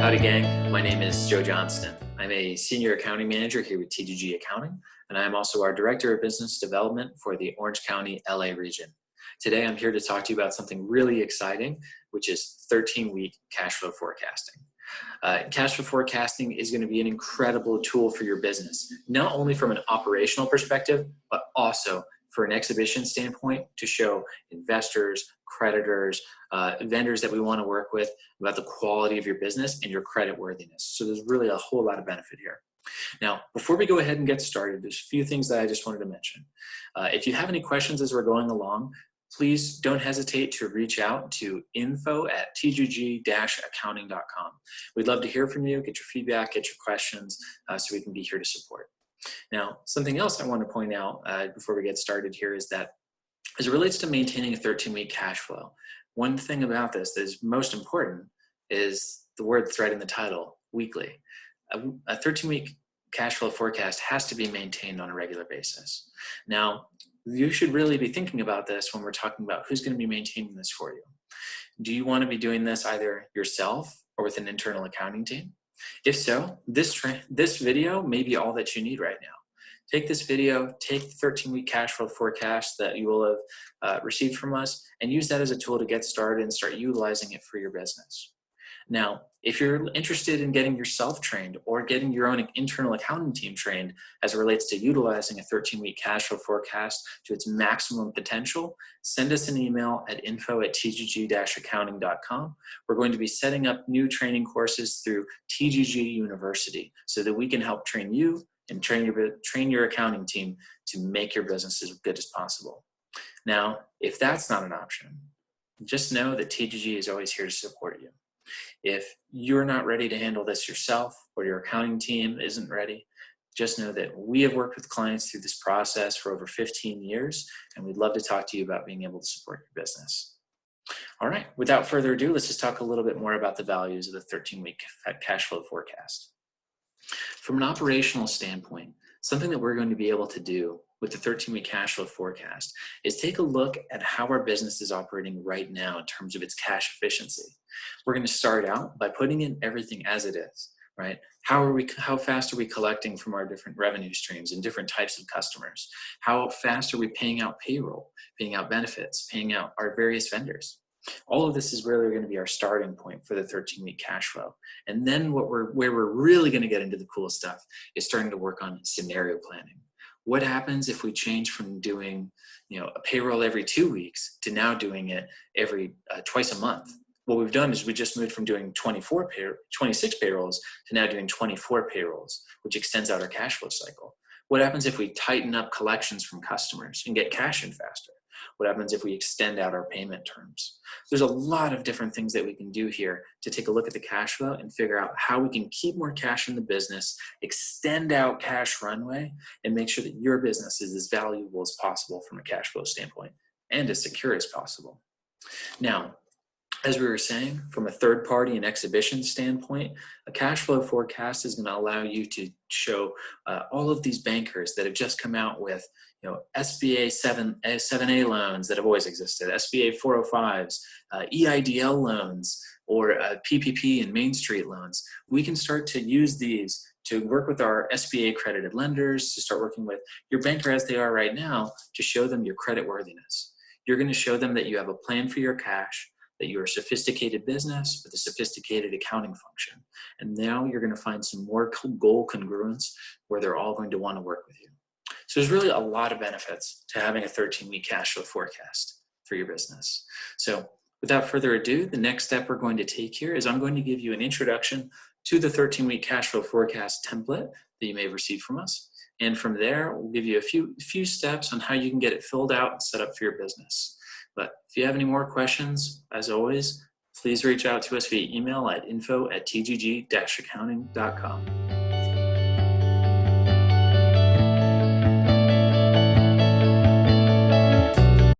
Howdy gang, my name is Joe Johnston. I'm a Senior Accounting Manager here with TGG Accounting, and I'm also our Director of Business Development for the Orange County, LA region. Today I'm here to talk to you about something really exciting, which is 13-week cash flow forecasting. Cash flow forecasting is going to be an incredible tool for your business, not only from an operational perspective, but also for an exhibition standpoint to show investors, creditors, vendors that we want to work with about the quality of your business and your credit worthiness. So there's really a whole lot of benefit here. Now, before we go ahead and get started, there's a few things that I just wanted to mention. If you have any questions as we're going along, please don't hesitate to reach out to info@tgg-accounting.com. We'd love to hear from you, get your feedback, get your questions, so we can be here to support. Now, something else I want to point out before we get started here is that as it relates to maintaining a 13-week cash flow, one thing about this that is most important is the word thread in the title, weekly. A 13-week cash flow forecast has to be maintained on a regular basis. Now, you should really be thinking about this when we're talking about who's going to be maintaining this for you. Do you want to be doing this either yourself or with an internal accounting team? If so, this video may be all that you need right now. Take this video, take the 13-week cash flow forecast that you will have received from us, and use that as a tool to get started and start utilizing it for your business. Now, if you're interested in getting yourself trained or getting your own internal accounting team trained as it relates to utilizing a 13-week cash flow forecast to its maximum potential, send us an email at info@tgg-accounting.com. We're going to be setting up new training courses through TGG University so that we can help train you and train your accounting team to make your business as good as possible. Now, if that's not an option, just know that TGG is always here to support you. If you're not ready to handle this yourself or your accounting team isn't ready, just know that we have worked with clients through this process for over 15 years, and we'd love to talk to you about being able to support your business. All right, without further ado, let's just talk a little bit more about the values of the 13-week cash flow forecast. From an operational standpoint, something that we're going to be able to do with the 13-week cash flow forecast is take a look at how our business is operating right now in terms of its cash efficiency. We're going to start out by putting in everything as it is, right? How fast are we collecting from our different revenue streams and different types of customers? How fast are we paying out payroll, paying out benefits, paying out our various vendors? All of this is really going to be our starting point for the 13-week cash flow. And then where we're really going to get into the cool stuff is starting to work on scenario planning. What happens if we change from doing, a payroll every 2 weeks to now doing it every twice a month? What we've done is we just moved from doing 26 payrolls to now doing 24 payrolls, which extends out our cash flow cycle. What happens if we tighten up collections from customers and get cash in faster? What happens if we extend out our payment terms? There's a lot of different things that we can do here to take a look at the cash flow and figure out how we can keep more cash in the business, extend out cash runway, and make sure that your business is as valuable as possible from a cash flow standpoint and as secure as possible. Now, as we were saying, from a third party and exhibition standpoint, a cash flow forecast is going to allow you to show all of these bankers that have just come out with SBA 7A loans that have always existed, SBA 405s, EIDL loans, or PPP and Main Street loans. We can start to use these to work with our SBA accredited lenders, to start working with your banker as they are right now, to show them your credit worthiness. You're going to show them that you have a plan for your cash, that you're a sophisticated business with a sophisticated accounting function. And now you're going to find some more goal congruence where they're all going to want to work with you. So there's really a lot of benefits to having a 13-week cash flow forecast for your business. So without further ado, the next step we're going to take here is I'm going to give you an introduction to the 13-week cash flow forecast template that you may have received from us. And from there, we'll give you a few steps on how you can get it filled out and set up for your business. But if you have any more questions, as always, please reach out to us via email at info@tgg-accounting.com.